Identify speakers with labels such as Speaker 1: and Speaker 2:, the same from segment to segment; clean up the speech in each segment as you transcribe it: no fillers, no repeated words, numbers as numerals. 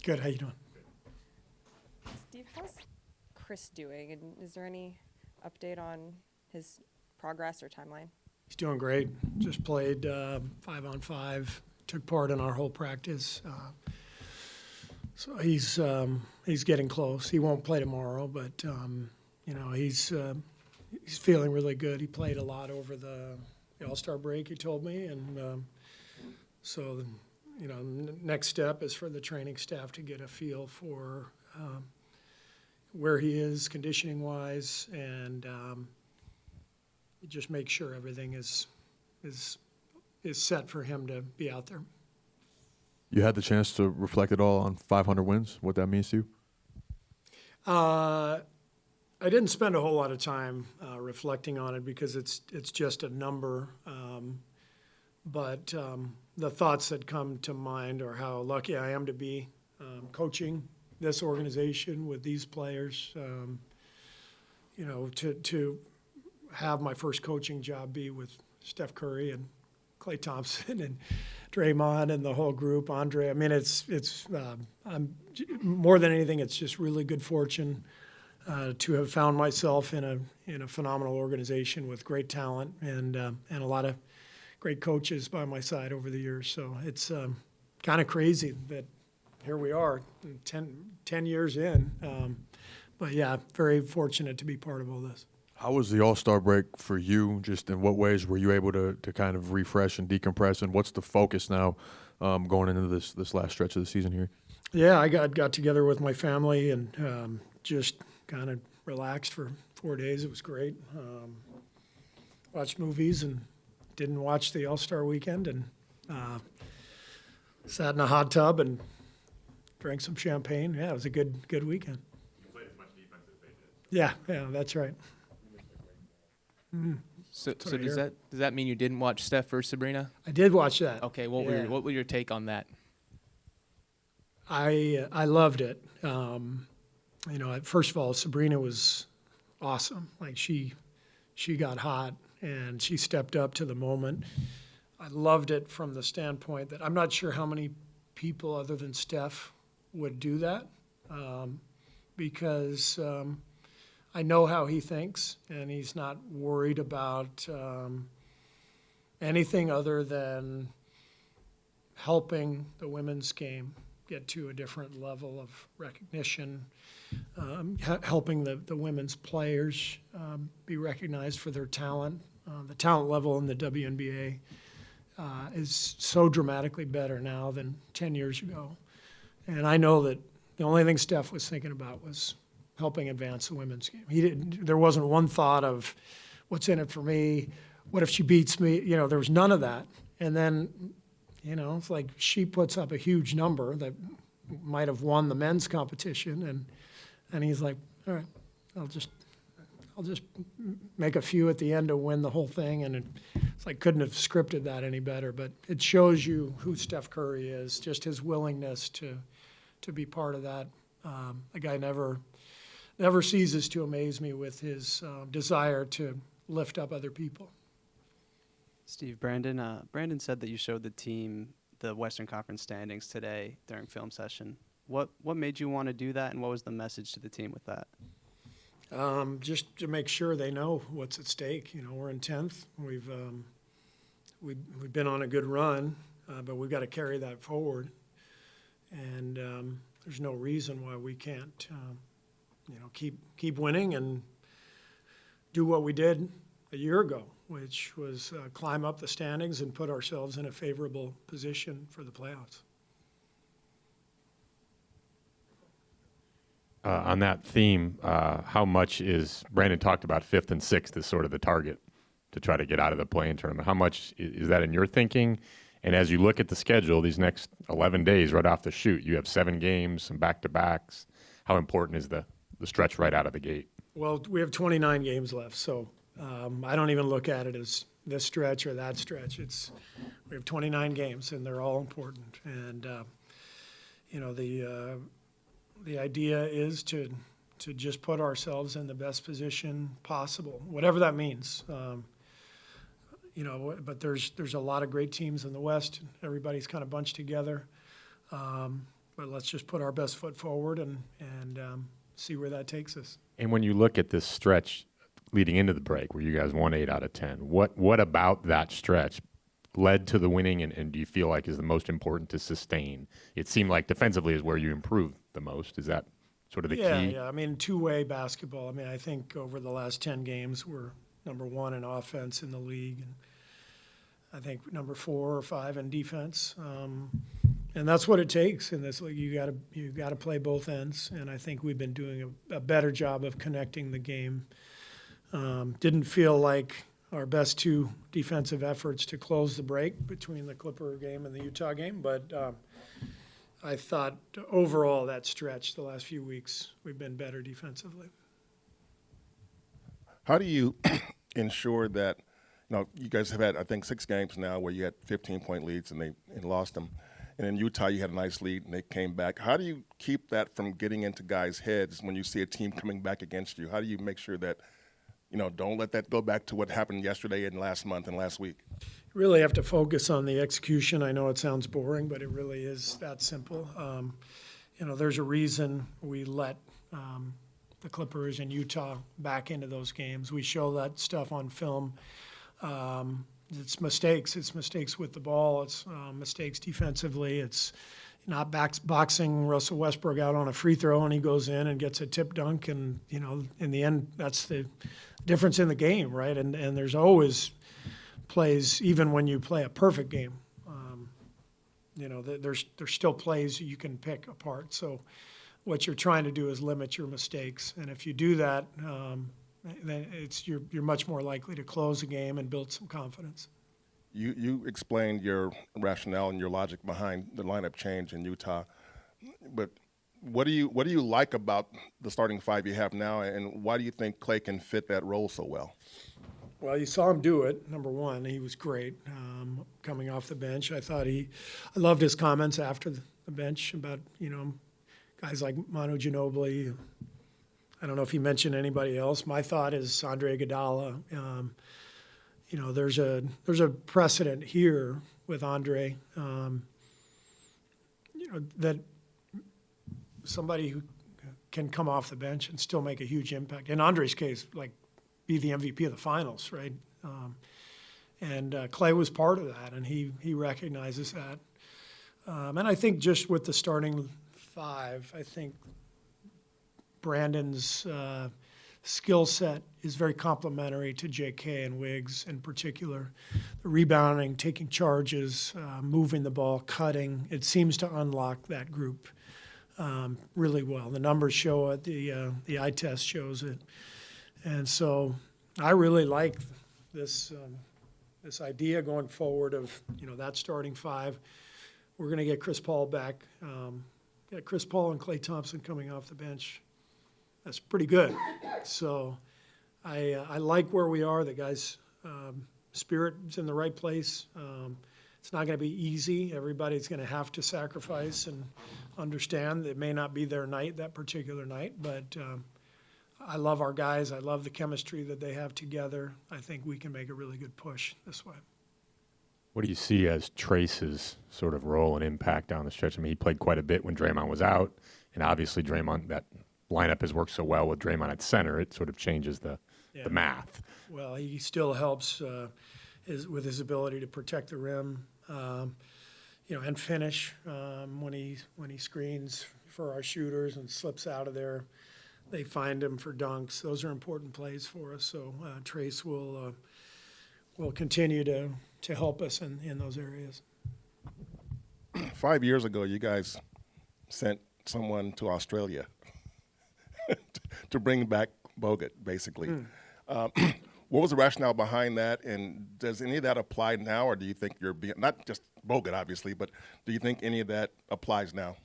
Speaker 1: Good. How you doing?
Speaker 2: Steve, how's Chris doing? And is there any update on his progress or timeline?
Speaker 1: He's doing great. Just played 5-on-5. Took part in our whole practice. So he's getting close. He won't play tomorrow, but he's feeling really good. He played a lot over the All-Star break, he told me, and so next step is for the training staff to get a feel for where he is conditioning-wise, and just make sure everything is set for him to be out there.
Speaker 3: You had the chance to reflect it all on 500 wins, what that means to you?
Speaker 1: I didn't spend a whole lot of time reflecting on it because it's just a number. But the thoughts that come to mind are how lucky I am to be coaching this organization with these players. To have my first coaching job be with Steph Curry and Klay Thompson and Draymond and the whole group, Andre. I mean, I'm more than anything, it's just really good fortune to have found myself in a phenomenal organization with great talent and a lot of great coaches by my side over the years. So it's kind of crazy that here we are 10 years in. But yeah, very fortunate to be part of all this.
Speaker 3: How was the All-Star break for you? Just in what ways were you able to kind of refresh and decompress? And what's the focus now going into this last stretch of the season here?
Speaker 1: Yeah, I got together with my family and just kind of relaxed for 4 days. It was great. Watched movies and didn't watch the All-Star weekend and sat in a hot tub and drank some champagne. Yeah, it was a good weekend.
Speaker 4: You played as much defense as they did.
Speaker 1: Yeah, that's right.
Speaker 5: So does that mean you didn't watch Steph versus Sabrina?
Speaker 1: I did watch that.
Speaker 5: Okay, what were your take on that?
Speaker 1: I loved it. First of all, Sabrina was awesome. Like she got hot and she stepped up to the moment. I loved it from the standpoint that I'm not sure how many people other than Steph would do that because I know how he thinks, and he's not worried about anything other than helping the women's game get to a different level of recognition, helping the women's players be recognized for their talent. The talent level in the WNBA is so dramatically better now than 10 years ago. And I know that the only thing Steph was thinking about was helping advance the women's game. There wasn't one thought of what's in it for me, what if she beats me? There was none of that. And then, it's like she puts up a huge number that might have won the men's competition, and he's like, all right, I'll just make a few at the end to win the whole thing. And it's like couldn't have scripted that any better. But it shows you who Steph Curry is, just his willingness to be part of that. The guy never ceases to amaze me with his desire to lift up other people.
Speaker 6: Steve, Brandon said that you showed the team the Western Conference standings today during film session. What made you want to do that, and what was the message to the team with that?
Speaker 1: Just to make sure they know what's at stake. We're in 10th. We've been on a good run, but we've got to carry that forward. And there's no reason why we can't keep winning and do what we did a year ago, which was climb up the standings and put ourselves in a favorable position for the playoffs.
Speaker 4: On that theme, how much is Brandon talked about 5th and 6th as sort of the target to try to get out of the play-in tournament? How much is that in your thinking? And as you look at the schedule, these next 11 days right off the chute, you have 7 games, some back-to-backs. How important is the stretch right out of the gate?
Speaker 1: Well, we have 29 games left, so I don't even look at it as this stretch or that stretch. We have 29 games, and they're all important. And the idea is to just put ourselves in the best position possible, whatever that means. But there's a lot of great teams in the West. Everybody's kind of bunched together. but let's just put our best foot forward and see where that takes us.
Speaker 4: And when you look at this stretch leading into the break where you guys won 8 out of 10, what about that stretch led to the winning and do you feel like is the most important to sustain? It seemed like defensively is where you improved the most. Is that sort of the key?
Speaker 1: Yeah. I mean, two-way basketball. I mean, I think over the last 10 games, we're number 1 in offense in the league, and I think number 4 or 5 in defense. And that's what it takes in this league. You got to play both ends, and I think we've been doing a better job of connecting the game. Didn't feel like our best 2 defensive efforts to close the break between the Clipper game and the Utah game, but I thought overall that stretch the last few weeks we've been better defensively.
Speaker 7: How do you ensure that, you guys have had, I think, 6 games now where you had 15-point leads and lost them. And in Utah, you had a nice lead and they came back. How do you keep that from getting into guys' heads when you see a team coming back against you? How do you make sure that, don't let that go back to what happened yesterday and last month and last week?
Speaker 1: You really have to focus on the execution. I know it sounds boring, but it really is that simple. There's a reason we let the Clippers and Utah back into those games. We show that stuff on film. It's mistakes. It's mistakes with the ball. It's mistakes defensively. It's not boxing Russell Westbrook out on a free throw and he goes in and gets a tip dunk. And, in the end, that's the difference in the game, right? And there's always plays, even when you play a perfect game, there's still plays you can pick apart. So what you're trying to do is limit your mistakes. And if you do that, then you're much more likely to close a game and build some confidence.
Speaker 7: You explained your rationale and your logic behind the lineup change in Utah, but what do you like about the starting 5 you have now, and why do you think Klay can fit that role so well?
Speaker 1: Well, you saw him do it. Number one, he was great coming off the bench. I loved his comments after the bench about guys like Manu Ginobili. I don't know if he mentioned anybody else. My thought is Andre Iguodala. There's a precedent here with Andre. That somebody who can come off the bench and still make a huge impact. In Andre's case, be the MVP of the finals, right? And Klay was part of that, and he recognizes that. And I think just with the starting 5, I think Brandon's skill set is very complementary to JK and Wiggs in particular. The rebounding, taking charges, moving the ball, cutting, it seems to unlock that group really well. The numbers show it, the eye test shows it. And so I really like this idea going forward of, that starting 5. We're going to get Chris Paul back. Got Chris Paul and Klay Thompson coming off the bench. That's pretty good. So I like where we are. The guys' spirit is in the right place. It's not going to be easy. Everybody's going to have to sacrifice and understand it may not be their night, that particular night. But I love our guys. I love the chemistry that they have together. I think we can make a really good push this way.
Speaker 4: What do you see as Trace's sort of role and impact down the stretch? I mean, he played quite a bit when Draymond was out, and obviously Draymond, that lineup has worked so well with Draymond at center, it sort of changes the math.
Speaker 1: Well, he still helps with his ability to protect the rim, and finish when he screens for our shooters and slips out of there. They find him for dunks. Those are important plays for us. So Trace will continue to help us in those areas.
Speaker 7: 5 years ago, you guys sent someone to Australia to bring back Bogut, basically. What was the rationale behind that, and does any of that apply now, or do you think you're being, not just Bogut, obviously, but do you think any of that applies now?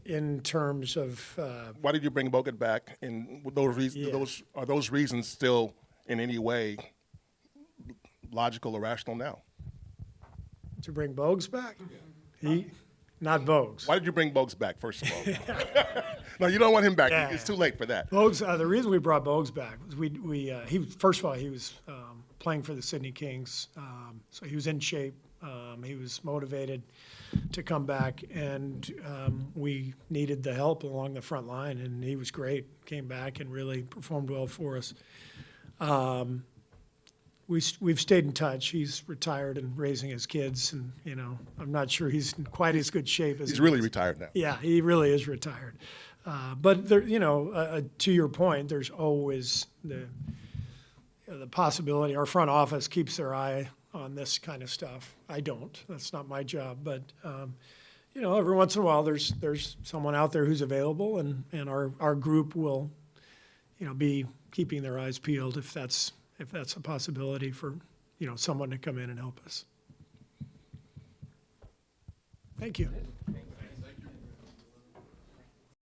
Speaker 1: In terms of
Speaker 7: why did you bring Bogut back, and those reasons, are those reasons still in any way logical or rational now?
Speaker 1: To bring Bogues back? Not Bogues.
Speaker 7: Why did you bring Bogues back, first of all? No, you don't want him back.
Speaker 1: Yeah.
Speaker 7: It's too late for that.
Speaker 1: Bogues. The reason we brought Bogues back was he first of all he was playing for the Sydney Kings, so he was in shape. He was motivated to come back, and we needed the help along the front line, and he was great. Came back and really performed well for us. We've stayed in touch. He's retired and raising his kids, and I'm not sure he's in quite as good shape as
Speaker 7: He's
Speaker 1: he
Speaker 7: really
Speaker 1: was.
Speaker 7: retired now.
Speaker 1: Yeah, he really is retired. But there, to your point, there's always the possibility. Our front office keeps their eye on this kind of stuff. I don't. That's not my job. But every once in a while, there's someone out there who's available, and our group will, be keeping their eyes peeled if that's a possibility for someone to come in and help us. Thank you.